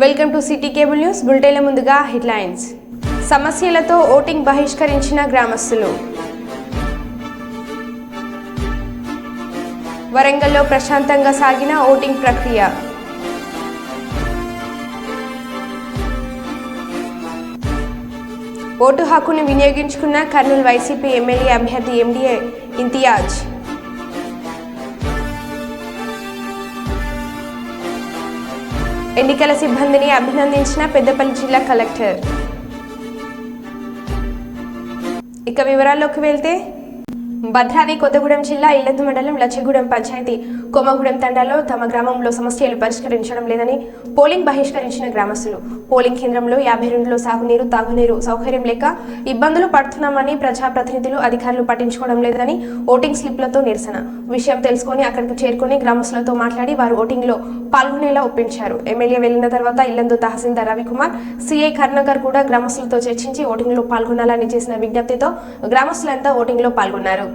Welcome to city cable news. బులెటిన్ల ముందుగా headlines. సమస్యలతో ఓటింగ్ బహిష్కరించిన గ్రామస్తులు. వరంగల్లో ప్రశాంతంగా సాగిన ఓటింగ్ ప్రక్రియ. ఓటు హక్కును వినియోగించుకున్న కర్నూలు వైసీపీ ఎమ్మెల్యే అభ్యర్థి ఎండీఏ ఇంతియాజ్. ఎన్నికల సిబ్బందిని అభినందించిన పెద్దపల్లి జిల్లా కలెక్టర్. ఇక వివరాల్లోకి వెళ్తే, భద్రాద్రి కొత్తగూడెం జిల్లా ఇల్లందు మండలం లచ్చగూడెం పంచాయతీ కొమ్మగూడెం తండాలో తమ గ్రామంలో సమస్యలు పరిష్కరించడం లేదని పోలింగ్ బహిష్కరించిన గ్రామస్తులు. పోలింగ్ కేంద్రంలో 50 రోజుల్లో సాగునీరు, తాగునీరు సౌకర్యం లేక ఇబ్బందులు పడుతున్నామని ప్రజాప్రతినిధులు, అధికారులు పట్టించుకోవడం లేదని ఓటింగ్ స్లిప్లతో నిరసన. విషయం తెలుసుకుని అక్కడికి చేరుకుని గ్రామస్తులతో మాట్లాడి వారు ఓటింగ్ లో పాల్గొనేలా ఒప్పించారు. ఎమ్మెల్యే వెళ్లిన తర్వాత ఇల్లందు తహసీల్దార్ రవికుమార్, సిఐ కరుణాకర్ కూడా గ్రామస్తులతో చర్చించి ఓటింగ్ లో పాల్గొనాలని చేసిన విజ్ఞప్తితో గ్రామస్తులంతా ఓటింగ్ లో పాల్గొన్నారు.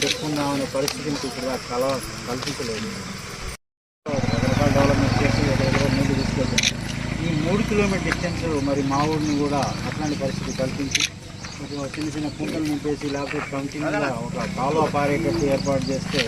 చెప్పుకుందామనే పరిస్థితిని ఇప్పుడు కల్పించలేదు. డెవలప్మెంట్ చేసి ముందు తీసుకెళ్తాం. ఈ 3 కిలోమీటర్ డిస్టెన్స్ మరి మా ఊరిని కూడా అట్లాంటి పరిస్థితి కల్పించి చిన్న చిన్న కుంటలు నింపేసి లేకపోతే కంటిన్యూగా ఒక కాలువ పారేటట్టు ఏర్పాటు చేస్తే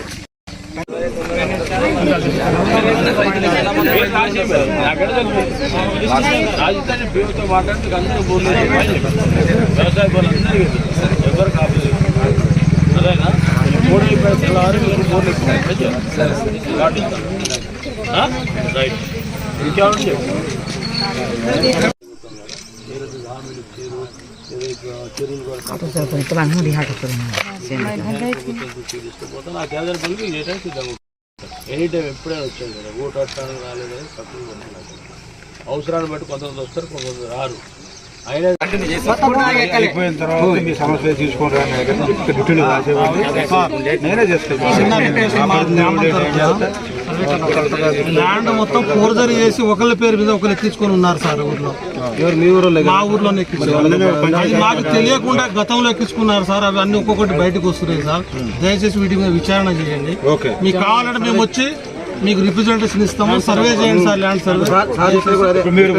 ఎనీ టైం ఎప్పుడైనా వచ్చాను కదా, ఓటు వస్తాను రాలేదని తక్కువ అవసరాన్ని బట్టి కొంతమంది వస్తారు, కొంతమంది రారు. అయిపోయిన తర్వాత మీ సమస్య తీసుకుంటారు. నేనే ల్యాండ్ మొత్తం ఫోర్జరీ చేసి ఒకళ్ళ పేరు మీద ఒకరు ఎక్కించుకొని ఉన్నారు సార్ ఊర్లో. మీ ఊర్లో? మా ఊర్లోనే ఎక్కించుకున్నారు. మాకు తెలియకుండా గతంలో ఎక్కించుకున్నారు సార్. అవి అన్ని ఒక్కొక్కటి బయటకు వస్తున్నాయి సార్. దయచేసి వీటి మీద విచారణ చేయండి. మీకు కావాలంటే మేము వచ్చి మీకు రిప్రజెంటేషన్ ఇస్తాము. సర్వే చేయండి సార్. Land survey. మీరు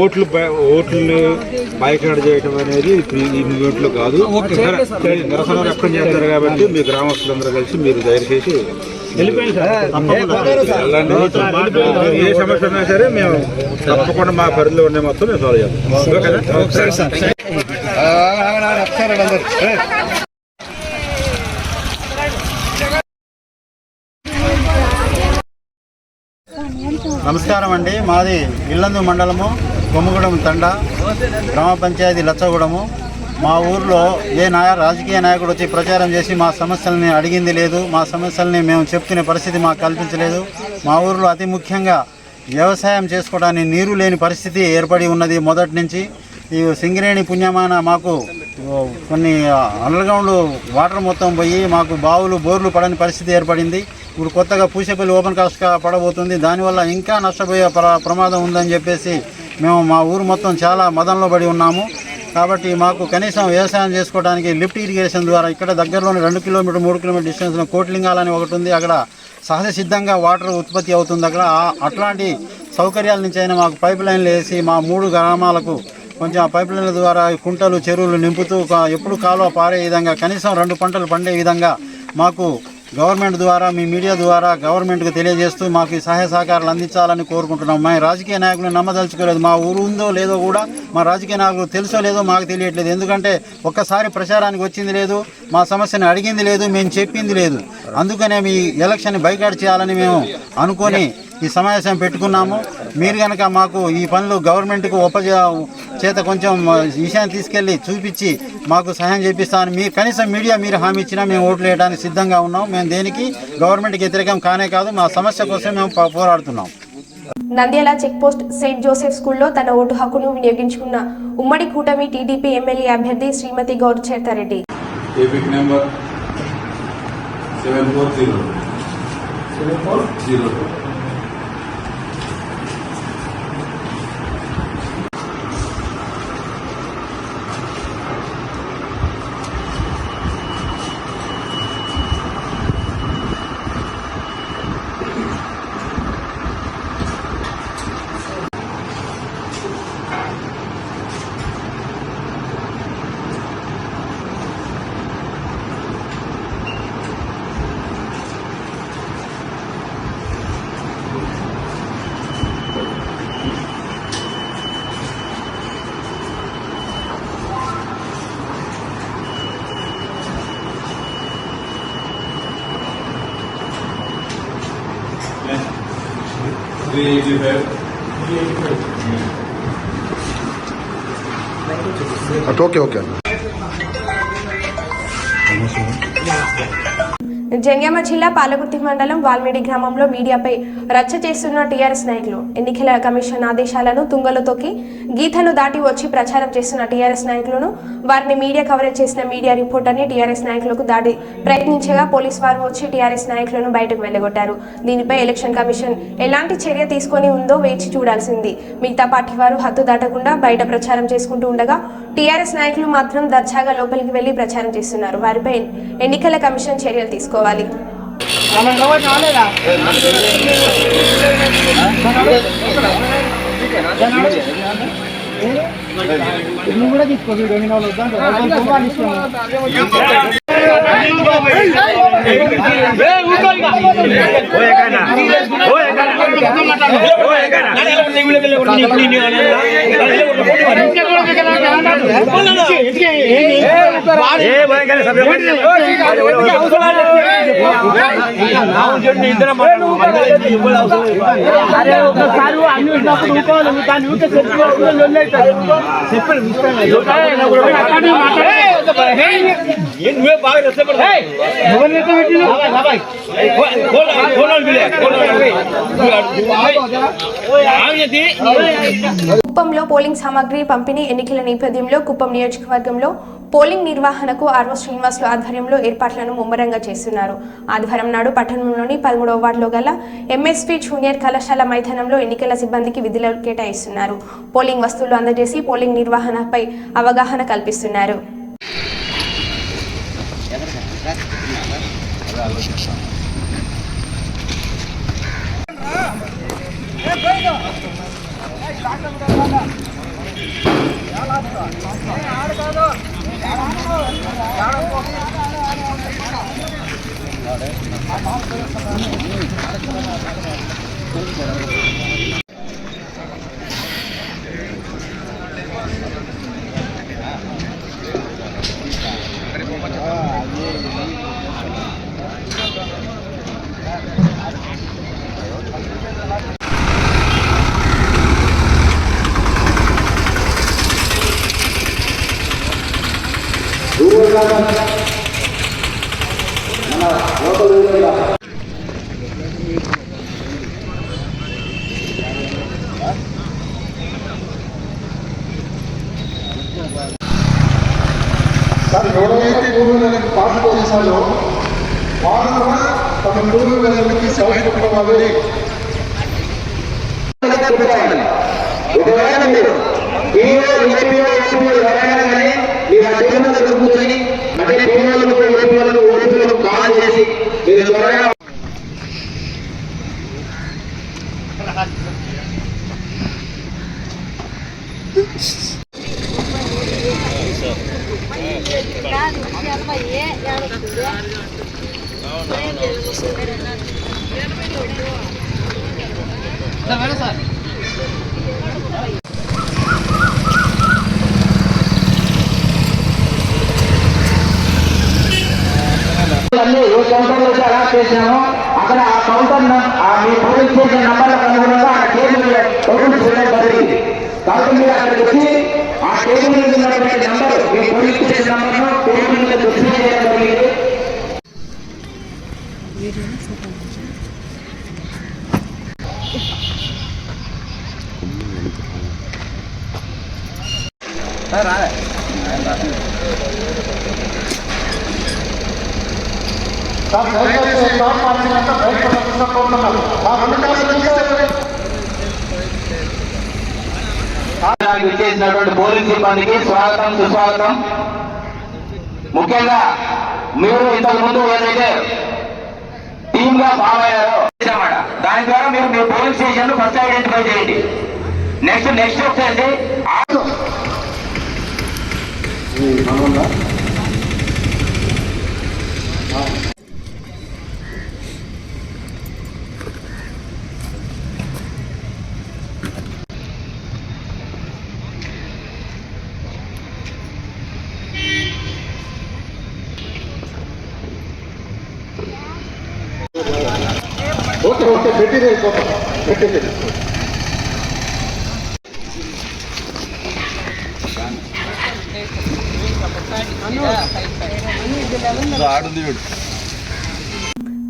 ఓట్లు బైకాట్ చేయడం అనేది ఈ ఓట్లు కాదు, నిరసన వ్యక్తం చేస్తారు కాబట్టి మీ గ్రామస్తులందరూ కలిసి మీరు దయచేసి ఏ సమస్య ఉన్నా సరే మేము తప్పకుండా మా పరిధిలో ఉండే మొత్తం మేము సాల్వ్ చేస్తాం. నమస్కారం అండి. మాది ఇల్లందు మండలము కొమ్మగూడెం తండా, గ్రామ పంచాయతీ లచ్చగూడెము. మా ఊర్లో రాజకీయ నాయకుడు వచ్చి ప్రచారం చేసి మా సమస్యల్ని అడిగింది లేదు. మా సమస్యల్ని మేము చెప్పుకునే పరిస్థితి మాకు కల్పించలేదు. మా ఊర్లో అతి ముఖ్యంగా వ్యవసాయం చేసుకోవడానికి నీరు లేని పరిస్థితి ఏర్పడి ఉన్నది మొదటి నుంచి. ఈ సింగరేణి పుణ్యమాన మాకు కొన్ని అండర్గ్రౌండ్ వాటర్ మొత్తం పోయి మాకు బావులు, బోర్లు పడని పరిస్థితి ఏర్పడింది. ఇప్పుడు కొత్తగా పూసేపల్లి ఓపెన్ కాస్ట్ పడబోతుంది. దానివల్ల ఇంకా నష్టపోయే ప్రమాదం ఉందని చెప్పేసి మేము మా ఊరు మొత్తం చాలా మదంలో పడి ఉన్నాము. కాబట్టి మాకు కనీసం వ్యవసాయం చేసుకోవడానికి లిఫ్ట్ ఇరిగేషన్ ద్వారా ఇక్కడ దగ్గరలోని 2 కిలోమీటర్ 3 కిలోమీటర్ డిస్టెన్స్లో కోట్లింగాలని ఒకటి ఉంది. అక్కడ సహజ సిద్ధంగా వాటర్ ఉత్పత్తి అవుతుంది. అక్కడ అట్లాంటి సౌకర్యాల నుంచి అయినా మాకు పైప్ లైన్లు వేసి మా 3 గ్రామాలకు కొంచెం ఆ పైప్ లైన్ల ద్వారా కుంటలు, చెరువులు నింపుతూ ఎప్పుడు కాలువ పారే విధంగా కనీసం 2 పంటలు పండే విధంగా మాకు గవర్నమెంట్ ద్వారా, మీ మీడియా ద్వారా గవర్నమెంట్కి తెలియజేస్తూ మాకు సహాయ సహకారాలు అందించాలని కోరుకుంటున్నాం. మా రాజకీయ నాయకులను నమ్మదలుచుకోలేదు. మా ఊరు ఉందో లేదో కూడా మా రాజకీయ నాయకులు తెలుసో లేదో మాకు తెలియట్లేదు. ఎందుకంటే ఒక్కసారి ప్రచారానికి వచ్చింది లేదు, మా సమస్యను అడిగింది లేదు, మేము చెప్పింది లేదు. అందుకనే మీ ఎలక్షన్ బైకాట్ చేయాలని మేము అనుకొని ఈ సమావేశం పెట్టుకున్నాము. మీరు కనుక మాకు ఈ పనులు గవర్నమెంట్కు చేత కొంచెం విషయాన్ని తీసుకెళ్ళి చూపించి మాకు సహాయం చేపిస్తామని మీ కనీసం మీడియా మీరు హామీ ఇచ్చినా మేము ఓట్లు వేయడానికి సిద్ధంగా ఉన్నాం. మేము దేనికి గవర్నమెంట్కి వ్యతిరేకం కానే కాదు, మా సమస్య కోసం మేము పోరాడుతున్నాం. నంద్యాల చెక్పోస్ట్ సెయింట్ జోసెఫ్ స్కూల్లో తన ఓటు హక్కును వినియోగించుకున్న ఉమ్మడి కూటమి టీడీపీ ఎమ్మెల్యే అభ్యర్థి Srimathi Gaur Chethareddy. EPIC number 7402. Okay. Jangaon జిల్లా పాలకుర్తి మండలం వాల్మేడి గ్రామంలో మీడియాపై రచ్చ చేస్తున్న టీఆర్ఎస్ నాయకులు. ఎన్నికల కమిషన్ ఆదేశాలను తుంగలో తొక్కి గీతను దాటి వచ్చి ప్రచారం చేస్తున్న టీఆర్ఎస్ నాయకులను వారిని మీడియా కవరేజ్ చేసిన మీడియా రిపోర్టర్ని టీఆర్ఎస్ నాయకులకు దాడి ప్రయత్నించగా పోలీసు వారు వచ్చి టీఆర్ఎస్ నాయకులను బయటకు వెళ్లగొట్టారు. దీనిపై ఎలక్షన్ కమిషన్ ఎలాంటి చర్య తీసుకొని ఉందో వేచి చూడాల్సింది. మిగతా పార్టీ వారు హద్దు దాటకుండా బయట ప్రచారం చేసుకుంటూ ఉండగా టీఆర్ఎస్ నాయకులు మాత్రం దర్జాగా లోపలికి వెళ్లి ప్రచారం చేస్తున్నారు. వారిపై ఎన్నికల కమిషన్ చర్యలు తీసుకోవాలి. కుప్పంలో పోలింగ్ సామాగ్రి పంపిణీ. ఎన్నికల నేపథ్యంలో కుప్పం నియోజకవర్గంలో పోలింగ్ నిర్వహణకు ఆర్వో శ్రీనివాసులు ఆధ్వర్యంలో ఏర్పాట్లను ముమ్మరంగా చేస్తున్నారు. ఆదివారం నాడు పట్టణంలోని 13వ వార్డులో గల ఎంఎస్పీ జూనియర్ కళాశాల మైదానంలో ఎన్నికల సిబ్బందికి విధులు కేటాయిస్తున్నారు. పోలింగ్ వస్తువులు అందజేసి పోలింగ్ నిర్వహణపై అవగాహన కల్పిస్తున్నారు. ఎవరైతే పూర్వజనకి పార్టీ చేశారో వారు కూడా తమ పూర్వజనకి సమర్పించుకోవాలి. ఒకవేళ మీరు కూర్చొని అంటే ఓటీపీలకు కాల్ చేసి మీరు త్వరగా ఏ కౌంటర్లో అయితే అలాట్ చేసినామో అక్కడ ఆ కౌంటర్ మీ పోలీస్ స్టేషన్ నంబర్లకు అనుగుణంగా ఆ టేబుల్ ఓపెన్ చేయడం జరిగింది. కాబట్టి మీరు అక్కడికి వచ్చి ఆ టేబుల్ మీద ఉన్నటువంటి నంబర్ మీ పోలీస్ స్టేషన్ నంబర్ను టేబుల్ మీద డిస్ప్లే చేయడం జరిగింది. విచ్చేసినటువంటి పోలీస్ సిబ్బందికి స్వాగతం సుస్వాగతం. ముఖ్యంగా మీరు ఇంతకు ముందు ఏదైతే టీమ్ గా ఫామ్ అయ్యారో దాని ద్వారా మీరు మీ పోలీస్ స్టేషన్ ఫస్ట్ ఐడెంటిఫై చేయండి. నెక్స్ట్ వచ్చేసి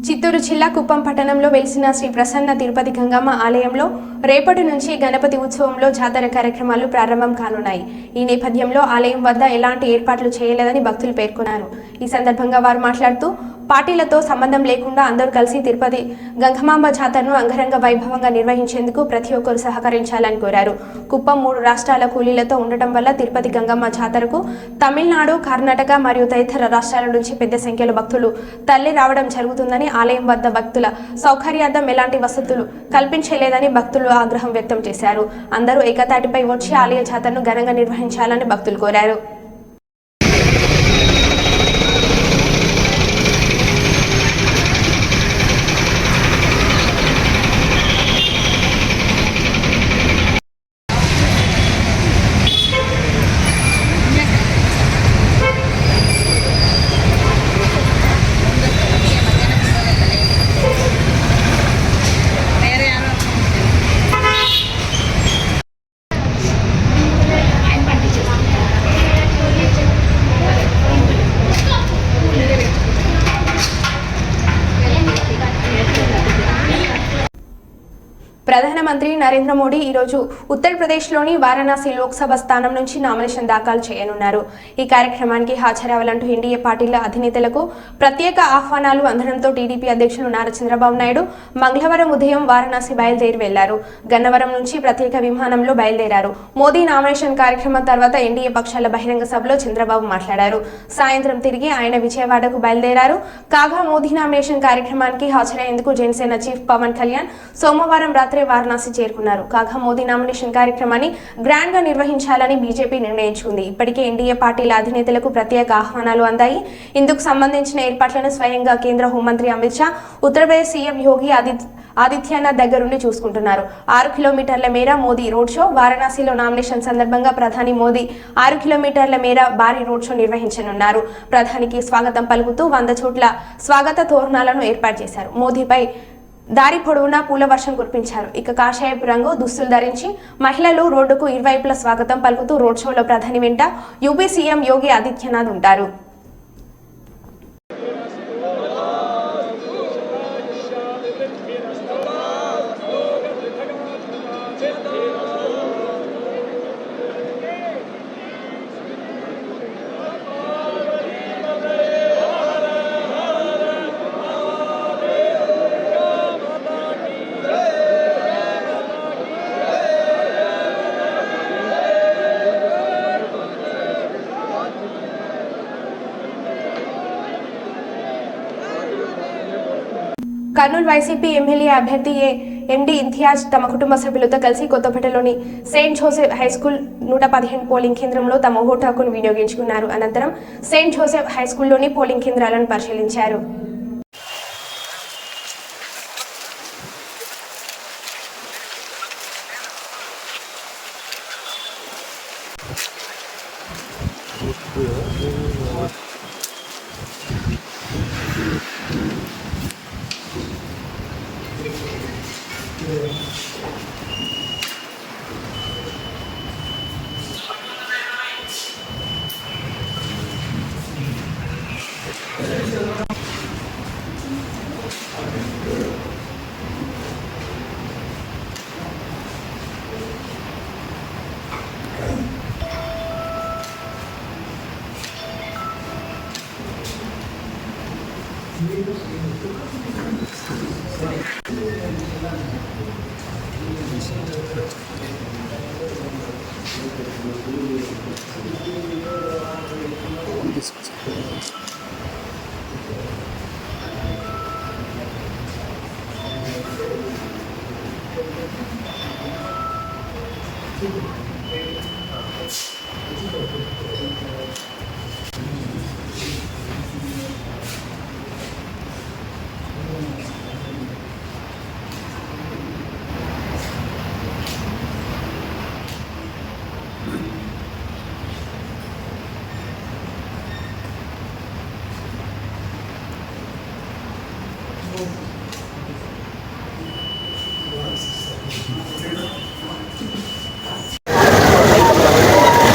చిత్తూరు జిల్లా కుప్పం పట్టణంలో వెలిసిన శ్రీ ప్రసన్న తిరుపతి గంగమ్మ ఆలయంలో రేపటి నుంచి గణపతి ఉత్సవంలో జాతర కార్యక్రమాలు ప్రారంభం కానున్నాయి. ఈ నేపథ్యంలో ఆలయం వద్ద ఎలాంటి ఏర్పాట్లు చేయలేదని భక్తులు పేర్కొన్నారు. ఈ సందర్భంగా వారు మాట్లాడుతూ పార్టీలతో సంబంధం లేకుండా అందరూ కలిసి తిరుపతి గంగమాంబ జాతరను అంగరంగ వైభవంగా నిర్వహించేందుకు ప్రతి ఒక్కరూ సహకరించాలని కోరారు. కుప్పం 3 రాష్ట్రాల కూలీలతో ఉండటం వల్ల తిరుపతి గంగమ్మ జాతరకు తమిళనాడు, కర్ణాటక మరియు తదితర రాష్ట్రాల నుంచి పెద్ద సంఖ్యలో భక్తులు తరలి రావడం జరుగుతుందని, ఆలయం వద్ద భక్తుల సౌకర్యార్థం ఎలాంటి వసతులు కల్పించలేదని భక్తులు ఆగ్రహం వ్యక్తం చేశారు. అందరూ ఏకతాటిపై వచ్చి ఆలయ జాతరను ఘనంగా నిర్వహించాలని భక్తులు కోరారు. ప్రధానమంత్రి నరేంద్ర మోడీ ఈరోజు ఉత్తరప్రదేశ్లోని వారణాసి లోక్సభ స్థానం నుంచి నామినేషన్ దాఖలు చేయనున్నారు. ఈ కార్యక్రమానికి హాజరవ్వాలంటూ ఎన్డీఏ పార్టీల అధినేతలకు ప్రత్యేక ఆహ్వానాలు అందడంతో టీడీపీ అధ్యక్షులు నారా చంద్రబాబు నాయుడు మంగళవారం ఉదయం వారణాసి బయలుదేరి వెళ్లారు. గన్నవరం నుంచి ప్రత్యేక విమానంలో బయలుదేరారు. మోదీ నామినేషన్ కార్యక్రమం తర్వాత ఎన్డీఏ పక్షాల బహిరంగ సభలో చంద్రబాబు మాట్లాడారు. సాయంత్రం తిరిగి ఆయన విజయవాడకు బయలుదేరారు. కాగా మోదీ నామినేషన్ కార్యక్రమానికి హాజరయ్యేందుకు జనసేన చీఫ్ పవన్ కళ్యాణ్ సోమవారం రాత్రి వారణాసి చేరుకున్నారు. కాగా మోదీ నామినేషన్ కార్యక్రమాన్ని గ్రాండ్ గా నిర్వహించాలని బీజేపీ నిర్ణయించుకుంది. ఇప్పటికే ఎన్డీఏ పార్టీల అధినేతలకు ప్రత్యేక ఆహ్వానాలు అందాయి. ఇందుకు సంబంధించిన ఏర్పాట్లను స్వయంగా కేంద్ర హోంమంత్రి అమిత్ షా, ఉత్తరప్రదేశ్ సీఎం యోగి ఆదిత్యనాథ్ దగ్గరుండి చూసుకుంటున్నారు. 6 కిలోమీటర్ల మేర మోదీ రోడ్ షో. వారణాసిలో నామినేషన్ సందర్భంగా ప్రధాని మోదీ 6 కిలోమీటర్ల మేర భారీ రోడ్ షో నిర్వహించనున్నారు. ప్రధానికి స్వాగతం పలుకుతూ 100 చోట్ల స్వాగత తోరణాలను ఏర్పాటు చేశారు. మోదీపై దారి పొడవునా పూల వర్షం కురిపించారు. ఇక కాషాయపు రంగు దుస్తులు ధరించి మహిళలు రోడ్డుకు ఇరువైపులా స్వాగతం పలుకుతూ రోడ్ షోలో ప్రధాని వెంట యూపీ సీఎం యోగి ఆదిత్యనాథ్ ఉంటారు. కర్నూలు వైసీపీ ఎమ్మెల్యే అభ్యర్థి ఎండి ఇంతియాజ్ తమ కుటుంబ సభ్యులతో కలిసి కొత్తపేటలోని సెయింట్ జోసెఫ్ హైస్కూల్ 115 పోలింగ్ కేంద్రంలో తమ ఓటు హక్కును వినియోగించుకున్నారు. అనంతరం సెయింట్ జోసెఫ్ హైస్కూల్లోని పోలింగ్ కేంద్రాలను పరిశీలించారు.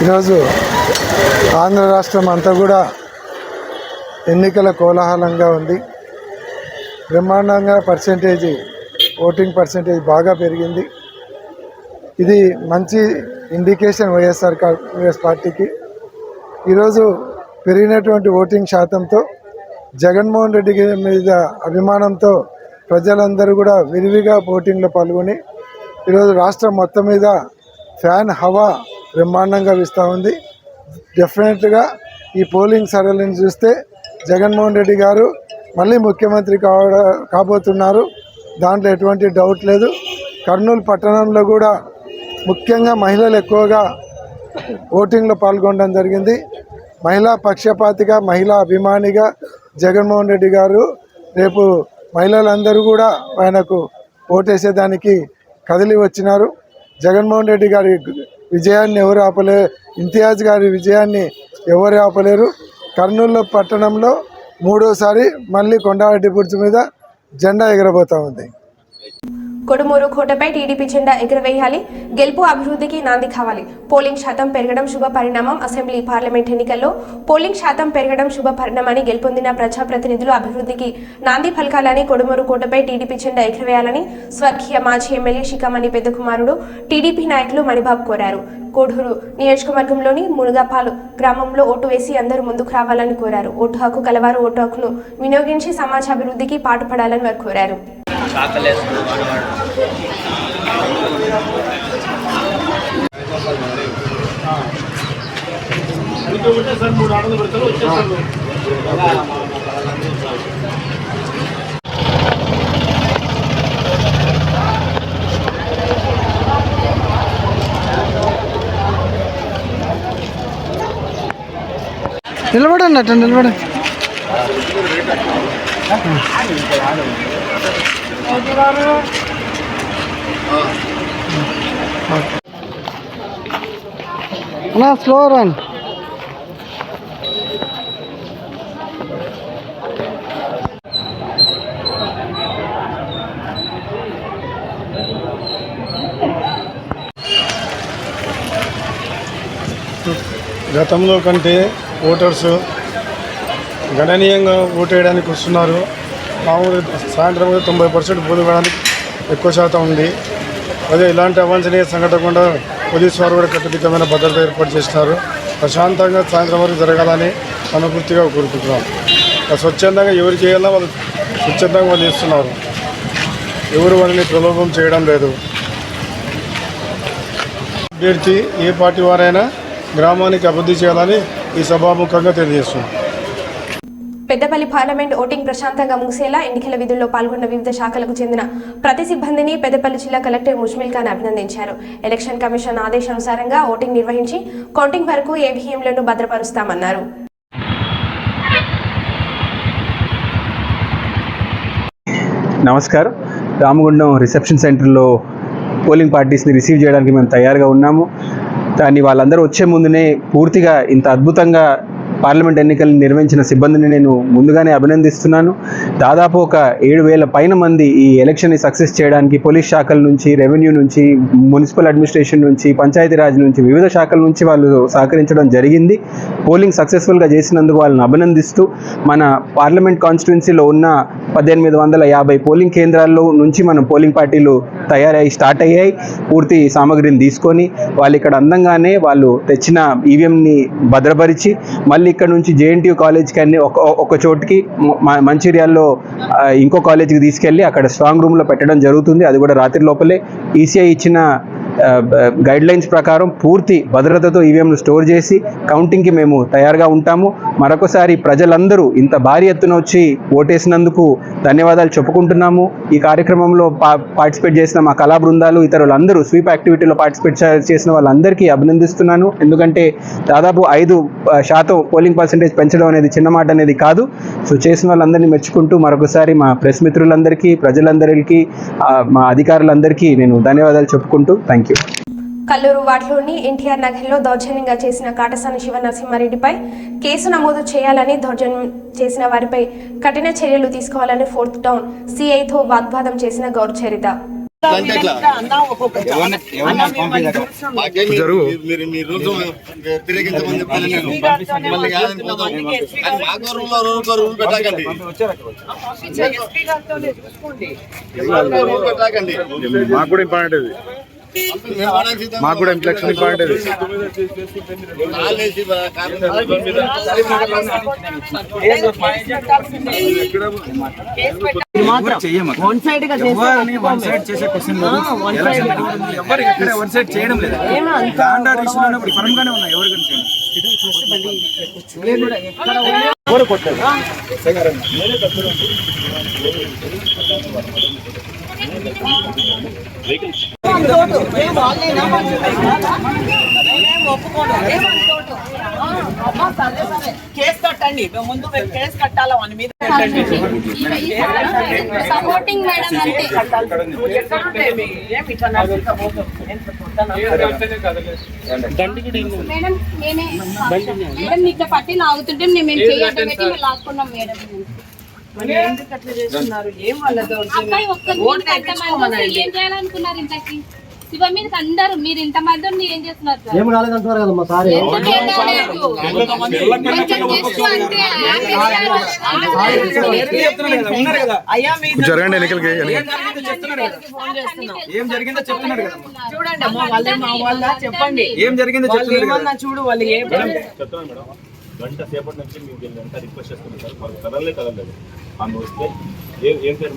ఈరోజు ఆంధ్ర రాష్ట్రం అంతా కూడా ఎన్నికల కోలాహలంగా ఉంది. బ్రహ్మాండంగా ఓటింగ్ పర్సెంటేజ్ బాగా పెరిగింది. ఇది మంచి ఇండికేషన్ వైఎస్ పార్టీకి. ఈరోజు పెరిగినటువంటి ఓటింగ్ శాతంతో జగన్మోహన్ రెడ్డి మీద అభిమానంతో ప్రజలందరూ కూడా విరివిగా ఓటింగ్లో పాల్గొని ఈరోజు రాష్ట్రం మొత్తం మీద ఫ్యాన్ హవా బ్రహ్మాండంగా వీస్తూ ఉంది. డెఫినెట్గా ఈ పోలింగ్ సరళిని చూస్తే జగన్మోహన్ రెడ్డి గారు మళ్ళీ ముఖ్యమంత్రి కాబోతున్నారు. దాంట్లో ఎటువంటి డౌట్ లేదు. కర్నూలు పట్టణంలో కూడా ముఖ్యంగా మహిళలు ఎక్కువగా ఓటింగ్లో పాల్గొనడం జరిగింది. మహిళా పక్షపాతిగా, మహిళా అభిమానిగా జగన్మోహన్ రెడ్డి గారు రేపు మహిళలందరూ కూడా ఆయనకు ఓటేసేదానికి కదిలి వచ్చినారు. జగన్మోహన్ రెడ్డి గారి విజయాన్ని ఎవరు ఆపలేరు, ఇంతియాజ్ గారి విజయాన్ని ఎవరు ఆపలేరు. కర్నూలు పట్టణంలో మూడోసారి మళ్ళీ కొండారెడ్డి బుర్జు మీద జెండా ఎగరబోతా ఉంది. కొడుమూరు కోటపై టీడీపీ జెండా ఎగురవేయాలి, గెలుపు అభివృద్ధికి నాంది కావాలి. పోలింగ్ శాతం పెరగడం శుభ పరిణామం. అసెంబ్లీ పార్లమెంట్ ఎన్నికల్లో పోలింగ్ శాతం పెరగడం శుభ పరిణామాన్ని గెలుపొందిన ప్రజాప్రతినిధులు అభివృద్ధికి నాంది పలకాలని, కొడుమూరు కోటపై టీడీపీ జెండా ఎగురవేయాలని స్వర్గీయ మాజీ ఎమ్మెల్యే శిఖామణి పెద్ద కుమారుడు టీడీపీ నాయకులు మణిబాబు కోరారు. కోడూరు నియోజకవర్గంలోని మునుగపాలు గ్రామంలో ఓటు వేసి అందరూ ముందుకు రావాలని కోరారు. ఓటు హక్కు కలవారు ఓటు హక్కును వినియోగించి సమాజ అభివృద్ధికి పాటుపడాలని వారు కోరారు. నిలబడండి, అట్లా నిలబడండి. అన్నా స్లో రన్. గతంలో కంటే ఓటర్స్ గణనీయంగా ఓటేయడానికి వస్తున్నారు. మామూలు సాయంత్రం 90% పోలింగ్ ఎక్కువ శాతం ఉంది. అదే ఇలాంటి అవాంఛనీయ సంఘటన పోలీసు వారు కూడా కట్టుదిట్టమైన భద్రత ఏర్పాటు చేస్తున్నారు. ప్రశాంతంగా సాయంత్రం వరకు జరగాలని మనపూర్తిగా కోరుకుంటున్నాం. స్వచ్ఛందంగా ఎవరికి చేయాలో వాళ్ళు స్వచ్ఛందంగా వాళ్ళు చేస్తున్నారు. ఎవరు వారిని ప్రలోభం చేయడం లేదు. అభ్యర్థి ఏ పార్టీ వారైనా గ్రామానికి అభివృద్ధి చేయాలని ఈ సభాముఖంగా తెలియజేస్తున్నాం. పెద్దపల్లి పార్లమెంట్ ఓటింగ్ ప్రశాంతంగా ముగిసేలా ఎన్నికల విధుల్లో పాల్గొన్న వివిధ శాఖలకు చెందిన ప్రతి సిబ్బందిని పెద్దపల్లి జిల్లా కలెక్టర్ ముజ్మిల్ ఖాన్ అభినందించారు. ఎలక్షన్ కమిషన్ ఆదేశానుసారంగా ఓటింగ్ నిర్వహించి కౌంటింగ్ వరకు ఈవీఎంలను భద్రపరుస్తామన్నారు. నమస్కారం. రామగుండం రిసెప్షన్ సెంటర్లో పోలింగ్ పార్టీస్ని రిసీవ్ చేయడానికి మేము తయారుగా ఉన్నాము. కానీ వాళ్ళందరూ వచ్చే ముందునే పూర్తిగా ఇంత అద్భుతంగా పార్లమెంట్ ఎన్నికలు నిర్వహించిన సిబ్బందిని నేను ముందుగానే అభినందిస్తున్నాను. దాదాపు ఒక 7,000 పైన మంది ఈ ఎలక్షన్ని సక్సెస్ చేయడానికి పోలీస్ శాఖల నుంచి, రెవెన్యూ నుంచి, మున్సిపల్ అడ్మినిస్ట్రేషన్ నుంచి, పంచాయతీరాజ్ నుంచి, వివిధ శాఖల నుంచి వాళ్ళు సహకరించడం జరిగింది. పోలింగ్ సక్సెస్ఫుల్గా చేసినందుకు వాళ్ళని అభినందిస్తూ మన పార్లమెంట్ కాన్స్టిట్యున్సీలో ఉన్న 1850 పోలింగ్ కేంద్రాల్లో నుంచి మనం పోలింగ్ పార్టీలు తయారయ్యి స్టార్ట్ అయ్యాయి. పూర్తి సామగ్రిని తీసుకొని వాళ్ళు ఇక్కడ అందంగానే వాళ్ళు తెచ్చిన ఈవీఎంని భద్రపరిచి మళ్ళీ ఇక్కడ నుంచి జేఎన్టీయూ కాలేజ్కి అన్ని ఒక చోటుకి మంచిర్యాల్లో ఇంకో కాలేజీకి తీసుకెళ్ళి అక్కడ స్ట్రాంగ్ రూమ్లో పెట్టడం జరుగుతుంది. అది కూడా రాత్రి లోపలే ఈసీఐ ఇచ్చిన గైడ్ లైన్స్ ప్రకారం పూర్తి భద్రతతో ఈవీఎంలు స్టోర్ చేసి కౌంటింగ్కి మేము తయారుగా ఉంటాము. మరొకసారి ప్రజలందరూ ఇంత భారీ ఎత్తున వచ్చి ఓటేసినందుకు ధన్యవాదాలు చెప్పుకుంటున్నాము. ఈ కార్యక్రమంలో పార్టిసిపేట్ చేసిన మా కళా బృందాలు, ఇతరులందరూ స్వీప్ యాక్టివిటీలో పార్టిసిపేట్ చేసిన వాళ్ళందరికీ అభినందిస్తున్నాను. ఎందుకంటే దాదాపు 5% పోలింగ్ పర్సెంటేజ్ పెంచడం అనేది చిన్న మాట అనేది కాదు. సో చేసిన వాళ్ళందరినీ మెచ్చుకుంటూ మరొకసారి మా ప్రెస్ మిత్రులందరికీ, ప్రజలందరికీ, మా అధికారులందరికీ నేను ధన్యవాదాలు చెప్పుకుంటూ థ్యాంక్ యూ. కల్లూరు వార్డులోని ఎన్టీఆర్ నగర్లో దౌర్జన్యంగా చేసిన కాటసాని శివ నరసింహారెడ్డిపై కేసు నమోదు చేయాలని, దౌర్జన్యం చేసిన వారిపై కఠిన చర్యలు తీసుకోవాలని 4th టౌన్ సిఐతో వాగ్వాదం చేసిన గౌర్ చరిత. మాకు కూడా ఇంపార్టెంట్ ఇది, మాకు కూడా ఇంప్లెక్షన్ ఇంపార్టెంట్ ఇది. కేసు కట్టండి, ముందు కేసు కట్టాలా అని మీద సపోర్టింగ్ మేడం మేడం నేనే మేడం ఇట్లా పట్టి లాగుతుంటే మేము చేయడం లాక్కున్నాం మేడం. ఎందుకు అట్లా చేస్తున్నారు? ఏం వాళ్ళతో ఏం చేయాలనుకున్నారు? ఇంతకి శివ మీద అందరు మీరు ఇంత మంది ఏం చేస్తున్నారు? జరగండి ఎన్నికలకి చూడండి అమ్మా, వాళ్ళే మా వాళ్ళ చెప్పండి ఏం జరిగిందో ఏమన్నా చూడు. వాళ్ళు ఏం గంట సేపటి నుంచి మీకు ఎంత రిక్వెస్ట్ చేస్తున్నారు సార్, మాకు కదలలేదు. ఆమె వస్తే ఏం పేరు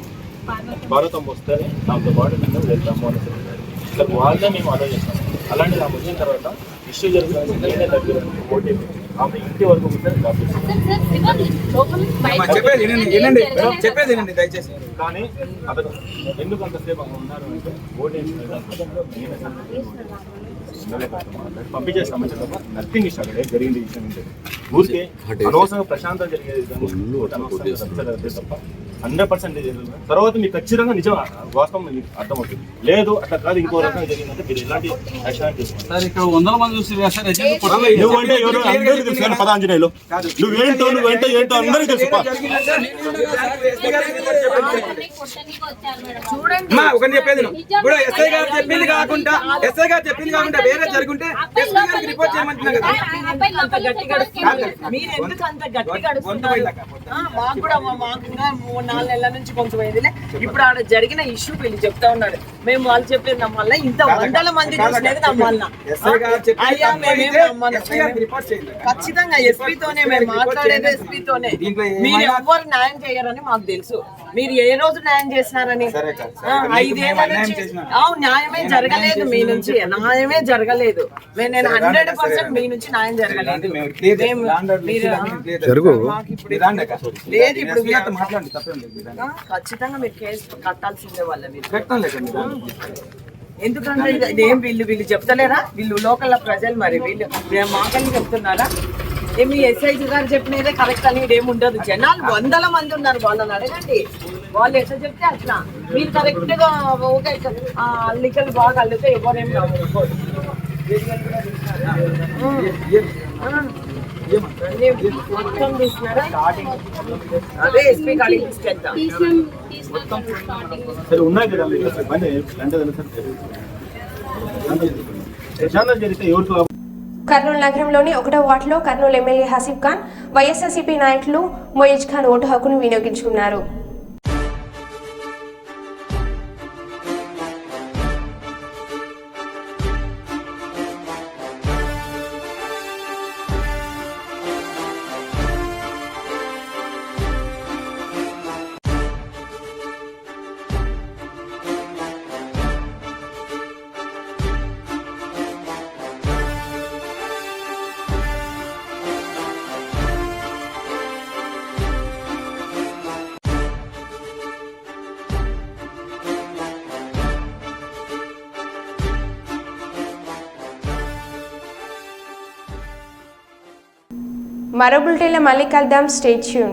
భారతం వస్తేనే దాంతో పాటు మేము వెళ్తాము అని సార్, వాళ్ళే మేము అలో చేస్తాము. అలాంటిది ఆమె వచ్చిన తర్వాత ఇష్యూ జరుగుతుంది, నేనే దగ్గర ఓటీపీ ఆమె ఇంటి వరకు చెప్పేది దయచేసి. కానీ అతను ఎందుకు అంతసేపు అక్కడ ఉన్నారు అంటే ఓటీపీ పంపించేస్తామని చెప్ప నథింగ్ ఇష్టం అక్కడ జరిగింది విషయం ఏంటంటే ఊరికే అనవసరంగా ప్రశాంతం జరిగేది తప్ప 100% తర్వాత మీకు ఖచ్చితంగా నిజం వాస్తవం మీకు అర్థమవుతుంది. లేదు అట్లా కాదు ఇంకో రకంగా జరిగిందంటే మీరు ఎలాంటి యాక్షన్ తీసుకుంటారు? ఇక్కడ 100 మంది చూసి నువ్వంటే ఎవరు అందరికీ తెలుసు కానీ పదాంజనేయులు నువ్వేంటో ఏంటో అందరికీ తెలుసు. ఒకటి చెప్పేది ఇప్పుడు ఎస్ఐ గారు చెప్పింది కాకుండా వేరే జరుగుంటే రిపోర్ట్ చేయమంటున్నా కదా. మీరు ఎందుకు అంత గట్టి గడుపుతున్నారు? మాకు కూడా మాకు 4 నెలల నుంచి కొంచెం అయిందిలే. ఇప్పుడు ఆడ జరిగిన ఇష్యూ వీళ్ళు చెప్తా ఉన్నాడు. మేము వాళ్ళు చెప్పేది నమ్మాలా? ఇంత 100 మంది చూసినది నమ్మాలనా? ఖచ్చితంగా ఎస్పీతోనే మేము మాట్లాడేది, ఎస్పీతోనే. మీరు ఎవ్వరు న్యాయం చేయరని మాకు తెలుసు. మీరు ఏ రోజు న్యాయం చేసినారని 5 ఏళ్ల నుంచి న్యాయమే జరగలేదు. మీ నుంచి న్యాయమే జరగలేదు. నేను 100% మీ నుంచి న్యాయం జరగలేదు. లేదు ఇప్పుడు ఖచ్చితంగా మీరు కేసు కట్టాల్సిందే వాళ్ళ మీరు. ఎందుకంటే ఇదేం వీళ్ళు చెప్తలేరా? వీళ్ళు లోకల్ ప్రజలు, మరి వీళ్ళు మాకని చెప్తున్నారా? ఏమి ఎస్ఐజీ గారు చెప్పినదే కరెక్ట్ అని ఏముండదు. జనాలు 100 మంది ఉన్నారు, వాళ్ళని అడగండి. వాళ్ళు ఎట్లా చెప్తే అట్లా. మీరు కరెక్ట్ గా ఓకే అల్లికలు బాగా అల్లితే ఎవరేం మొత్తం తీసినారా? అదే ఎస్పీ కాడికి తీసుకెళ్తాం. కర్నూలు నగరంలోని 1వ వార్డులో కర్నూలు ఎమ్మెల్యే హసీబ్ ఖాన్, వైఎస్ఆర్సీపీ నాయకులు మొయిజ్ ఖాన్ ఓటు హక్కును వినియోగించుకున్నారు. మరో బులెటిన్లో మళ్ళీ కలుద్దాం. Stay tune.